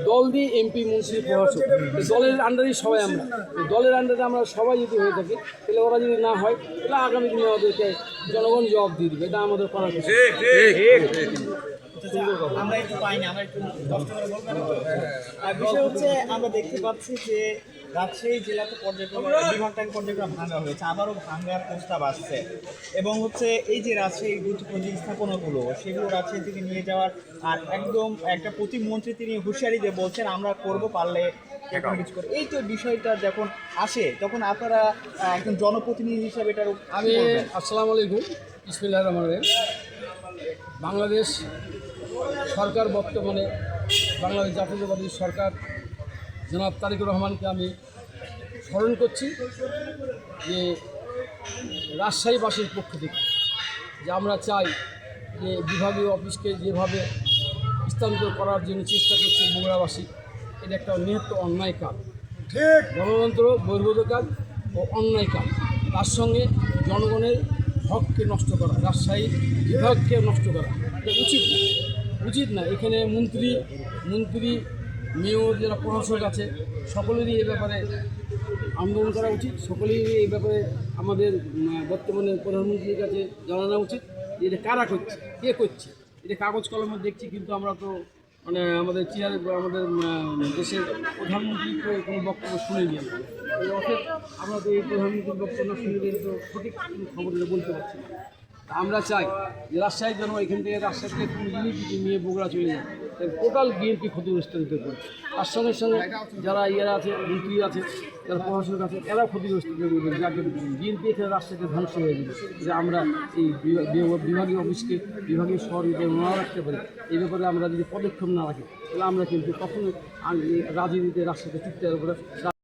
দল দিয়ে এমপি মন্ত্রী প্রশাসক দলের আন্ডারেই সবাই আমরা দলের আন্ডারে আমরা সবাই যদি হয়ে থাকি তাহলে ওরা যদি না হয় তাহলে আগামী দিনে আমাদেরকে জনগণ জবাব দিয়ে দেবে এটা আমাদের করার কিছু আমরা একটু পাইনি, আমরা একটু কষ্ট করে বলবেন। বিষয় হচ্ছে আমরা দেখতে পাচ্ছি যে রাজশাহী জেলাতে পর্যটন বিভাগটাকে পর্যটন ভাঙা হয়েছে, আবারও ভাঙার প্রস্তাব আসছে এবং হচ্ছে এই যে রাজশাহীর গুরুত্বপূর্ণ যে স্থাপনাগুলো সেগুলো রাজশাহী থেকে নিয়ে যাওয়ার আর একদম একটা প্রতিমন্ত্রী তিনি হুঁশিয়ারি দিয়ে বলছেন আমরা করব পারলে এখন কিছু করে। এই তো বিষয়টা যখন আসে তখন আপনারা একজন জনপ্রতিনিধি হিসাবে এটার আমি আসসালামু আলাইকুম বিসমিল্লাহির রহমানির রহিম। বাংলাদেশ সরকার বর্তমানে বাংলাদেশ জাতীয়তাবাদী সরকার জনাব তারেক রহমানকে আমি স্মরণ করছি যে রাজশাহীবাসীর পক্ষ থেকে যে আমরা চাই যে বিভাগীয় অফিসকে যেভাবে স্থানান্তর করার জন্য চেষ্টা করছে বগুড়াবাসী, এটা একটা নিহত অন্যায় কাজ, গণতন্ত্র বহির্ভূত কাজ ও অন্যায় কাজ। তার সঙ্গে জনগণের হককে নষ্ট করা, রাজশাহী বিভাগকে নষ্ট করা এটা উচিত না। এখানে মন্ত্রী মেয়র যারা প্রশাসক আছে সকলেরই এই ব্যাপারে আন্দোলন করা উচিত, সকলেই এই ব্যাপারে আমাদের বর্তমানে প্রধানমন্ত্রীর কাছে জানানো উচিত যে এটা কারা করছে, কে করছে। এটা কাগজ কলমে দেখছি কিন্তু আমরা তো আমাদের চেয়ারে আমাদের দেশের প্রধানমন্ত্রী তো কোনো বক্তব্য শুনেনি অর্থাৎ আমরা তো এই প্রধানমন্ত্রীর বক্তব্য না শুনে তো সঠিক খবরটা বলতে পারছি না। আমরা চাই যে রাজশাহীর জন্য এখান থেকে রাজশাহী থেকে কোনো জিনিস যদি নিয়ে বগুড়া চলে যায় টোটাল বিএনপি ক্ষতিগ্রস্ত হতে পারে। তার সঙ্গে সঙ্গে যারা ইয়েরা আছে, মন্ত্রী আছে, যারা প্রশাসক আছে, এরাও ক্ষতিগ্রস্ত করবে, যাকে বিএনপি এখানে রাজশাহীতে ধ্বংস হয়ে যাবে। যে আমরা এই বিভাগীয় অফিসকে বিভাগীয় শহরকে না রাখতে পারি, এই ব্যাপারে আমরা যদি পদক্ষেপ না রাখি তাহলে আমরা কিন্তু কখনো রাজনীতিতে রাজশাহীতে টিকতে পারবো না।